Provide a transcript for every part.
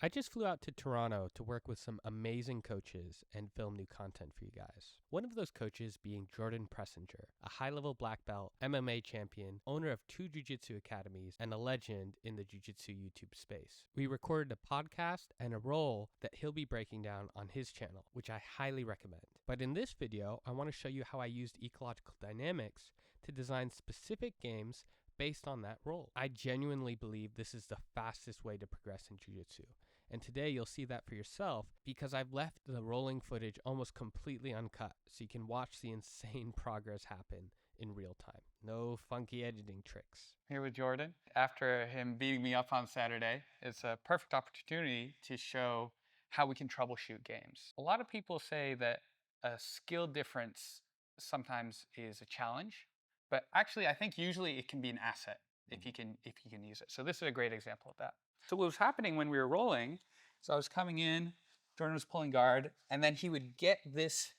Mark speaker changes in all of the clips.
Speaker 1: I just flew out to Toronto to work with some amazing coaches and film new content for you guys. One of those coaches being Jordan Preisinger, a high-level black belt, MMA champion, owner of 2 jiu-jitsu academies, and a legend in the jiu-jitsu YouTube space. We recorded a podcast and a role that he'll be breaking down on his channel, which I highly recommend. But in this video, I want to show you how I used ecological dynamics to design specific games based on that role. I genuinely believe this is the fastest way to progress in jiu-jitsu. And today you'll see that for yourself because I've left the rolling footage almost completely uncut so you can watch the insane progress happen in real time. No funky editing tricks.
Speaker 2: Here with Jordan. After him beating me up on Saturday, it's a perfect opportunity to show how we can troubleshoot games. A lot of people say that a skill difference sometimes is a challenge, but actually I think usually it can be an asset if you can use it. So this is a great example of that. So what was happening when we were rolling, so I was coming in, Jordan was pulling guard, and then he would get this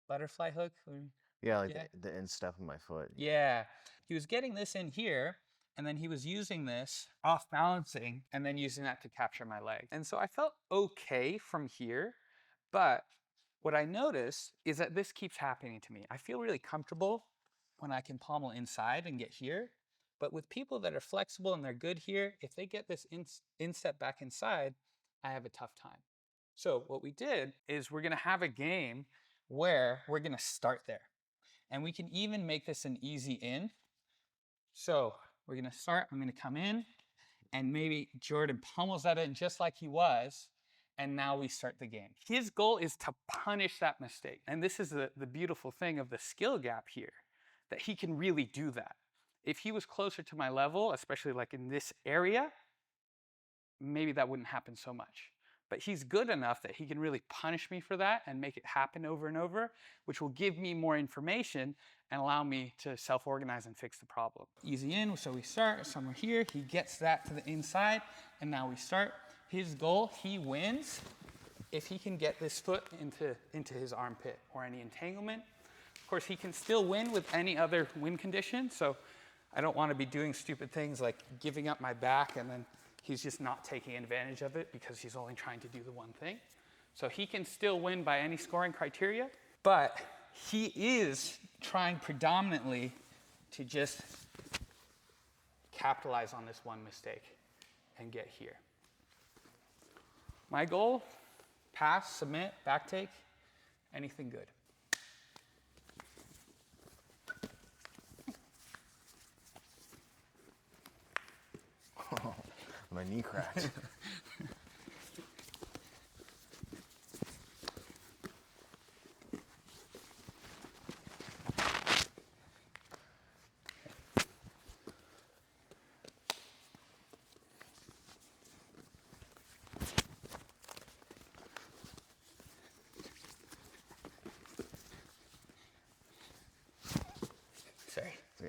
Speaker 2: butterfly hook.
Speaker 3: Yeah, like the instep of my foot.
Speaker 2: Yeah, he was getting this in here, and then he was using this off balancing, and then using that to capture my leg. And so I felt okay from here, but what I noticed is that this keeps happening to me. I feel really comfortable when I can pommel inside and get here. But with people that are flexible and they're good here, if they get this instep back inside, I have a tough time. So what we did is we're gonna have a game where we're gonna start there. And we can even make this an easy in. So we're gonna start, I'm gonna come in, and maybe Jordan pummels that in just like he was, and now we start the game. His goal is to punish that mistake. And this is the beautiful thing of the skill gap here, that he can really do that. If he was closer to my level, especially like in this area, maybe that wouldn't happen so much. But he's good enough that he can really punish me for that and make it happen over and over, which will give me more information and allow me to self-organize and fix the problem. Easy in, so we start somewhere here. He gets that to the inside, and now we start. His goal, he wins if he can get this foot into his armpit or any entanglement. Of course, he can still win with any other win condition, so I don't want to be doing stupid things like giving up my back and then he's just not taking advantage of it because he's only trying to do the one thing. So he can still win by any scoring criteria, but he is trying predominantly to just capitalize on this one mistake and get here. My goal, pass, submit, back take, anything good.
Speaker 3: My knee cracked.
Speaker 2: Sorry.
Speaker 3: Yeah.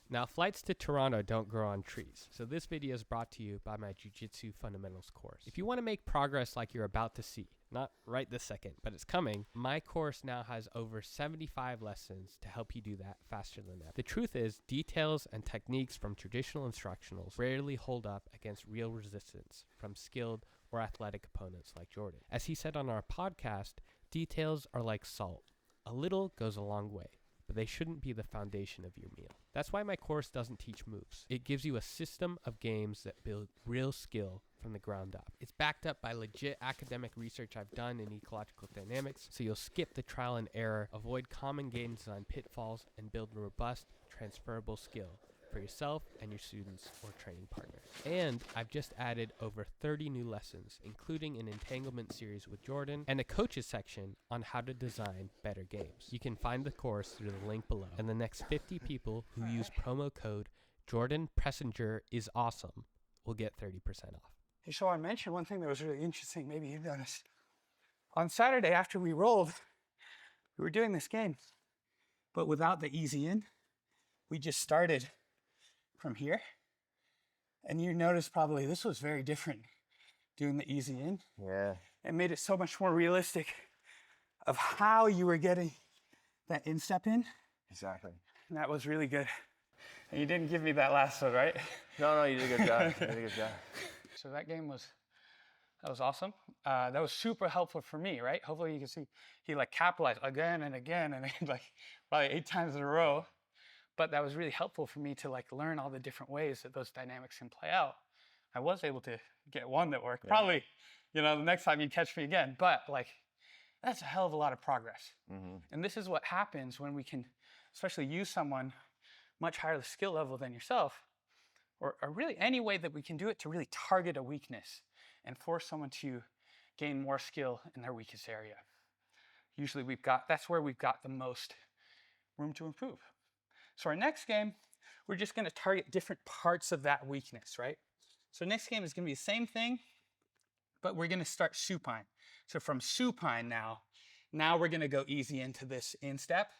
Speaker 1: Now, flights to Toronto don't grow on trees, so this video is brought to you by my Jiu-Jitsu Fundamentals course. If you want to make progress like you're about to see, not right this second, but it's coming, my course now has over 75 lessons to help you do that faster than ever. The truth is, details and techniques from traditional instructionals rarely hold up against real resistance from skilled or athletic opponents like Jordan. As he said on our podcast, details are like salt. A little goes a long way, but they shouldn't be the foundation of your meal. That's why my course doesn't teach moves. It gives you a system of games that build real skill from the ground up. It's backed up by legit academic research I've done in ecological dynamics, so you'll skip the trial and error, avoid common game design pitfalls, and build a robust, transferable skill for yourself and your students or training partners. And I've just added over 30 new lessons, including an entanglement series with Jordan and a coaches section on how to design better games. You can find the course through the link below, and the next 50 people who use promo code Jordan Preisinger is awesome will get 30% off.
Speaker 2: Hey, so I mentioned one thing that was really interesting, maybe you've noticed. On Saturday after we rolled, we were doing this game, but without the easy in. We just started from here. And you notice probably this was very different doing the easy in.
Speaker 3: Yeah.
Speaker 2: It made it so much more realistic of how you were getting that instep in.
Speaker 3: Exactly.
Speaker 2: And that was really good. And you didn't give me that last one, right?
Speaker 3: No, you did a good job. You did a good job.
Speaker 2: So that game was awesome. That was super helpful for me, right? Hopefully you can see he like capitalized again and again and like probably 8 times in a row. But that was really helpful for me to like learn all the different ways that those dynamics can play out. I was able to get one that worked. Yeah. Probably, the next time you catch me again. But like, that's a hell of a lot of progress. Mm-hmm. And this is what happens when we can, especially use someone much higher the skill level than yourself, or really any way that we can do it to really target a weakness and force someone to gain more skill in their weakest area. Usually that's where we've got the most room to improve. So our next game, we're just gonna target different parts of that weakness, right? So next game is gonna be the same thing, but we're gonna start supine. So from supine now we're gonna go easy into this instep,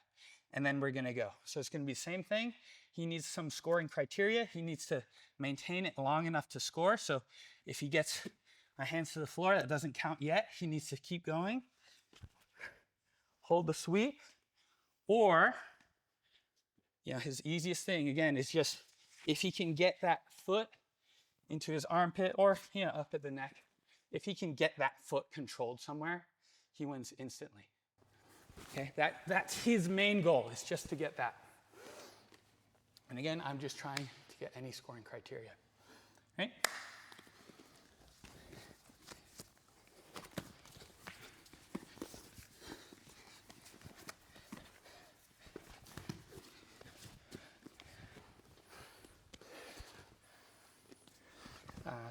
Speaker 2: and then we're gonna go. So it's gonna be the same thing. He needs some scoring criteria. He needs to maintain it long enough to score. So if he gets my hands to the floor, that doesn't count yet. He needs to keep going. Hold the sweep. Or, his easiest thing, again, is just if he can get that foot into his armpit or, up at the neck, if he can get that foot controlled somewhere, he wins instantly. Okay, that's his main goal, is just to get that. And again, I'm just trying to get any scoring criteria, right?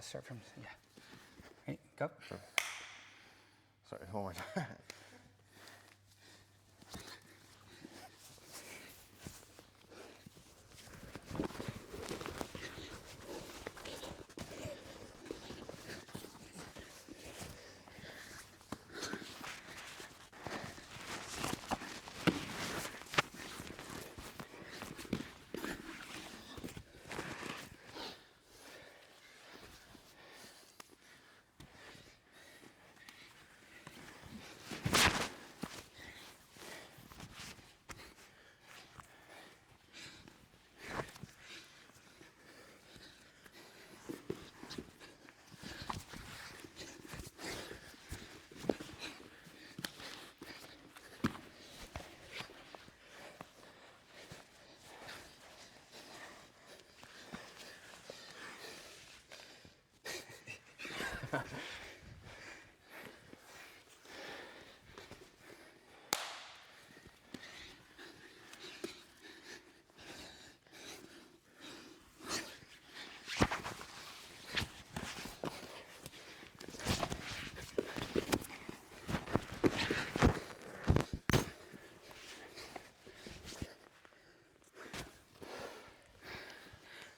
Speaker 2: Start from, right, go.
Speaker 3: Sure. Sorry, one more time.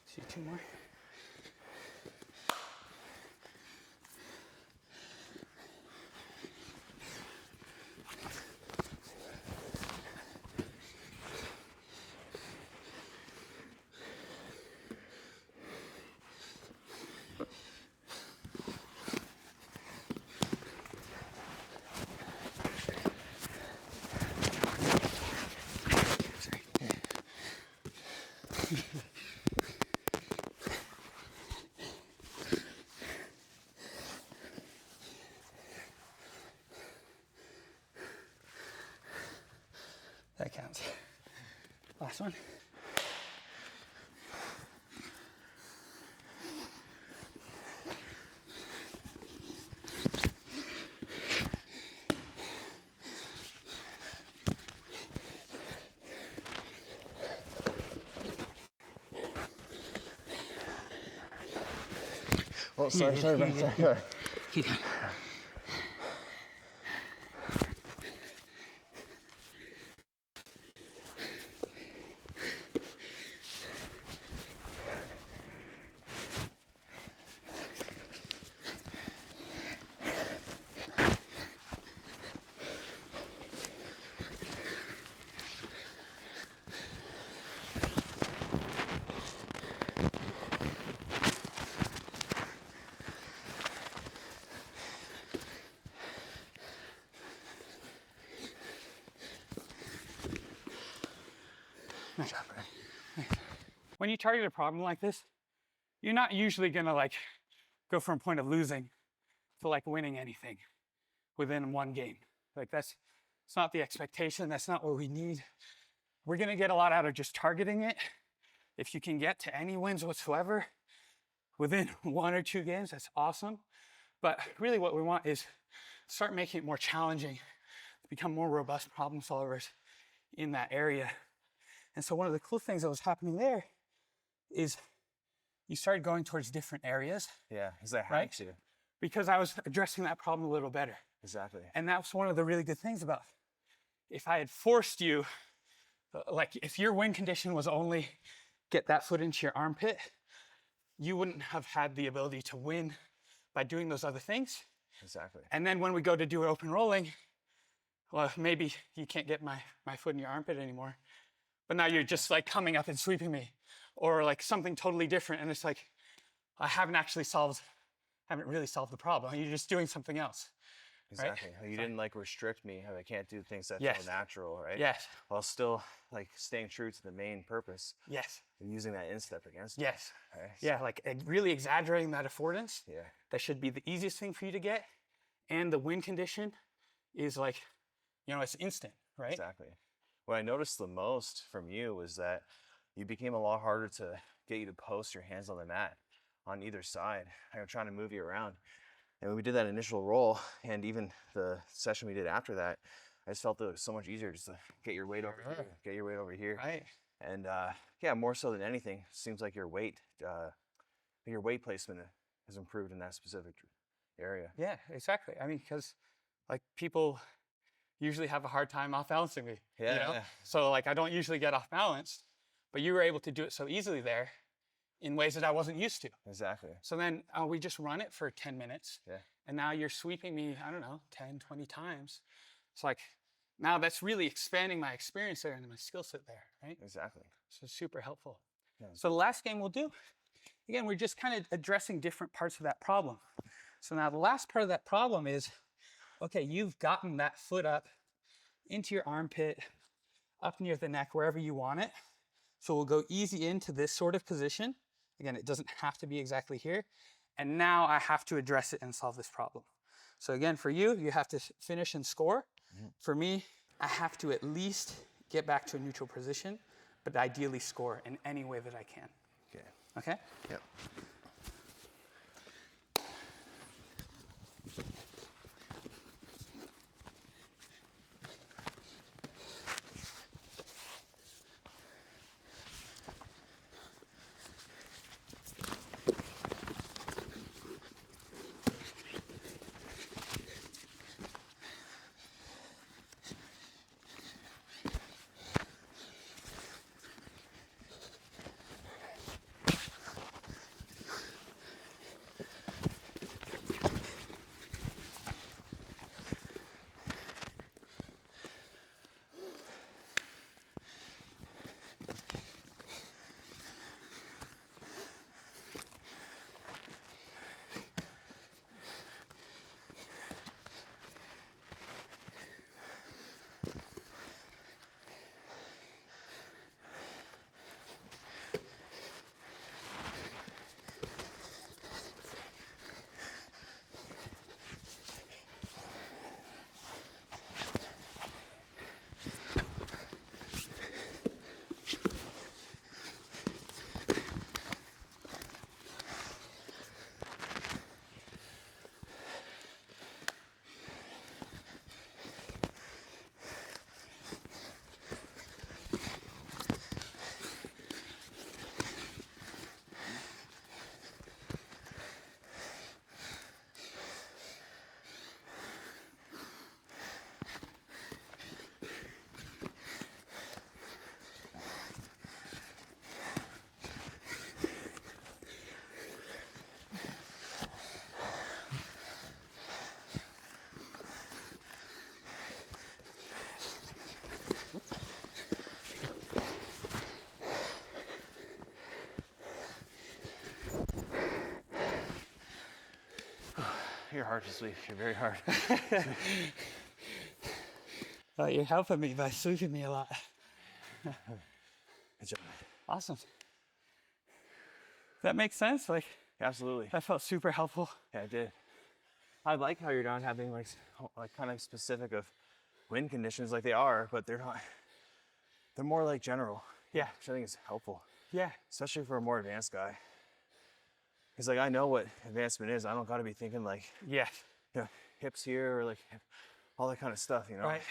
Speaker 2: See, 2 more. That counts. Last one.
Speaker 3: Oh, sorry about that.
Speaker 2: Keep going.
Speaker 3: Good job, Bren.
Speaker 2: When you target a problem like this, you're not usually gonna like go from a point of losing to like winning anything within one game. Like it's not the expectation. That's not what we need. We're gonna get a lot out of just targeting it. If you can get to any wins whatsoever within 1 or 2 games, that's awesome. But really what we want is start making it more challenging, become more robust problem solvers in that area. And so one of the cool things that was happening there is you started going towards different areas.
Speaker 3: Yeah, because I had
Speaker 2: Right?
Speaker 3: to.
Speaker 2: Because I was addressing that problem a little better.
Speaker 3: Exactly.
Speaker 2: And that's one of the really good things about if I had forced you, like if your win condition was only get that foot into your armpit, you wouldn't have had the ability to win by doing those other things.
Speaker 3: Exactly.
Speaker 2: And then when we go to do open rolling, well, maybe you can't get my foot in your armpit anymore. But now you're just like coming up and sweeping me, or like something totally different. And it's like, I haven't really solved the problem. You're just doing something else.
Speaker 3: Exactly.
Speaker 2: Right?
Speaker 3: You didn't like restrict me. I can't do things that
Speaker 2: Yes.
Speaker 3: feel natural, right?
Speaker 2: Yes.
Speaker 3: While still like staying true to the main purpose
Speaker 2: Yes.
Speaker 3: and using that instep against you.
Speaker 2: Yes.
Speaker 3: Right?
Speaker 2: Yeah, like really exaggerating that affordance.
Speaker 3: Yeah.
Speaker 2: That should be the easiest thing for you to get. And the win condition is like, it's instant, right?
Speaker 3: Exactly. What I noticed the most from you was that you became a lot harder to get you to post your hands on the mat on either side. I was trying to move you around. And when we did that initial roll, and even the session we did after that, I just felt that it was so much easier just to get your weight over here, get your weight over here.
Speaker 2: Right.
Speaker 3: And yeah, more so than anything, it seems like your weight placement has improved in that specific area.
Speaker 2: Yeah, exactly. I mean, because like people usually have a hard time off balancing me.
Speaker 3: Yeah, yeah.
Speaker 2: So like I don't usually get off balance, but you were able to do it so easily there in ways that I wasn't used to.
Speaker 3: Exactly.
Speaker 2: So then we just run it for 10 minutes.
Speaker 3: Yeah.
Speaker 2: And now you're sweeping me, I don't know, 10, 20 times. It's like, now that's really expanding my experience there and my skill set there, right?
Speaker 3: Exactly.
Speaker 2: So super helpful.
Speaker 3: Yeah.
Speaker 2: So the last game we'll do, again, we're just kind of addressing different parts of that problem. So now the last part of that problem is, okay, you've gotten that foot up into your armpit, up near the neck, wherever you want it. So we'll go easy into this sort of position. Again, it doesn't have to be exactly here. And now I have to address it and solve this problem. So again, for you, you have to finish and score. Mm-hmm. For me, I have to at least get back to a neutral position, but ideally score in any way that I can.
Speaker 3: Okay.
Speaker 2: Okay?
Speaker 3: Yep. You're hard to sleep. You're very hard.
Speaker 2: You're helping me by sweeping me a lot.
Speaker 3: Good job.
Speaker 2: Awesome. That makes sense. Like,
Speaker 3: Absolutely.
Speaker 2: that felt super helpful.
Speaker 3: Yeah, I did. I like how you're not having like kind of specific of wind conditions like they are, but they're not. They're more like general.
Speaker 2: Yeah.
Speaker 3: Which I think is helpful,
Speaker 2: Yeah.
Speaker 3: especially for a more advanced guy. Because like I know what advancement is. I don't got to be thinking like,
Speaker 2: Yeah.
Speaker 3: you know, hips here or like all that kind of stuff. You know,
Speaker 2: Right.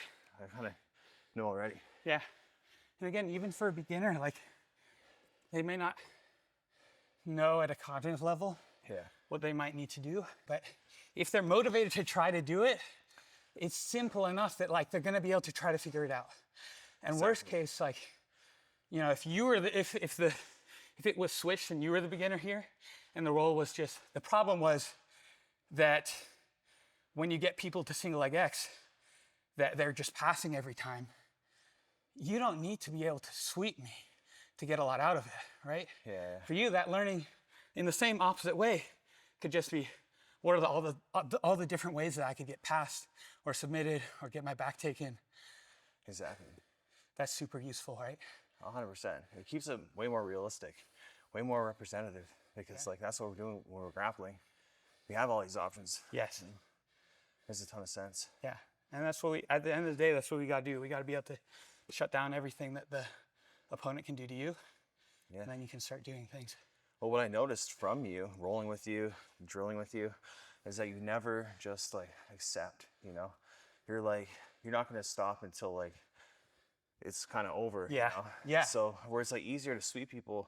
Speaker 3: I kind of know already.
Speaker 2: Yeah. And again, even for a beginner, like, they may not know at a cognitive level
Speaker 3: Yeah.
Speaker 2: what they might need to do, but if they're motivated to try to do it, it's simple enough that like they're gonna be able to try to figure it out. And worst case, like, you know, if you were if it was switched and you were the beginner here, and the role was just, the problem was that when you get people to single leg X, that they're just passing every time. You don't need to be able to sweep me to get a lot out of it, right?
Speaker 3: Yeah.
Speaker 2: For you, that learning in the same opposite way could just be, what are all the different ways that I could get passed or submitted or get my back taken?
Speaker 3: Exactly.
Speaker 2: That's super useful, right?
Speaker 3: 100%. It keeps it way more realistic, way more representative, because like that's what we're doing when we're grappling. We have all these options.
Speaker 2: Yes.
Speaker 3: Makes a ton of sense.
Speaker 2: Yeah. And that's what at the end of the day, that's what we got to do. We got to be able to shut down everything that the opponent can do to you.
Speaker 3: Yeah.
Speaker 2: And then you can start doing things.
Speaker 3: Well, what I noticed from you, rolling with you, drilling with you, is that you never just like accept, you know? You're like, you're not going to stop until like it's kind of over.
Speaker 2: Yeah.
Speaker 3: You know?
Speaker 2: Yeah.
Speaker 3: So where it's like easier to sweep people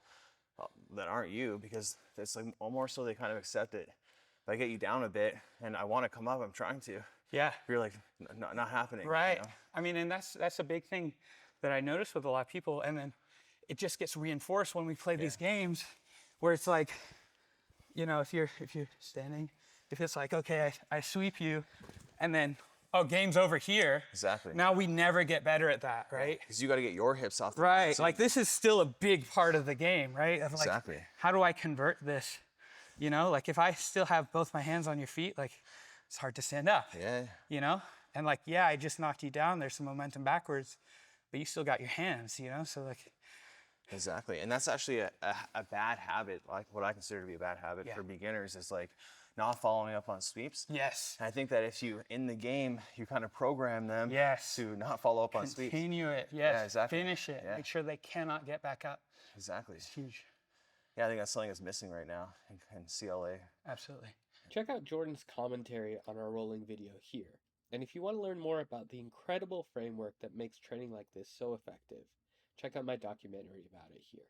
Speaker 3: that aren't you, because it's like more so they kind of accept it. If I get you down a bit and I want to come up, I'm trying to.
Speaker 2: Yeah.
Speaker 3: You're like, not happening.
Speaker 2: Right.
Speaker 3: You know?
Speaker 2: I mean, and that's a big thing that I noticed with a lot of people. And then it just gets reinforced when we play these games where it's like, you know, if you're standing, if it's like, okay, I sweep you and then, oh, game's over here.
Speaker 3: Exactly.
Speaker 2: Now we never get better at that, right?
Speaker 3: Because you got to get your hips off the
Speaker 2: Right.
Speaker 3: mat. So
Speaker 2: Like this is still a big part of the game, right? Of like,
Speaker 3: Exactly.
Speaker 2: how do I convert this? You know, like if I still have both my hands on your feet, like it's hard to stand up.
Speaker 3: Yeah.
Speaker 2: You know? And like, yeah, I just knocked you down. There's some momentum backwards, but you still got your hands, you know? So like.
Speaker 3: Exactly. And that's actually a bad habit, like what I consider to be a bad habit for beginners, is like not following up on sweeps.
Speaker 2: Yes.
Speaker 3: And I think that if you, in the game, you kind of program them to not follow up on sweeps.
Speaker 2: Continue it. Yes.
Speaker 3: Yeah, exactly.
Speaker 2: Finish it.
Speaker 3: Yeah.
Speaker 2: Make sure they cannot get back up.
Speaker 3: Exactly.
Speaker 2: It's huge.
Speaker 3: Yeah, I think that's something that's missing right now in CLA.
Speaker 2: Absolutely.
Speaker 1: Check out Jordan's commentary on our rolling video here. And if you want to learn more about the incredible framework that makes training like this so effective, check out my documentary about it here.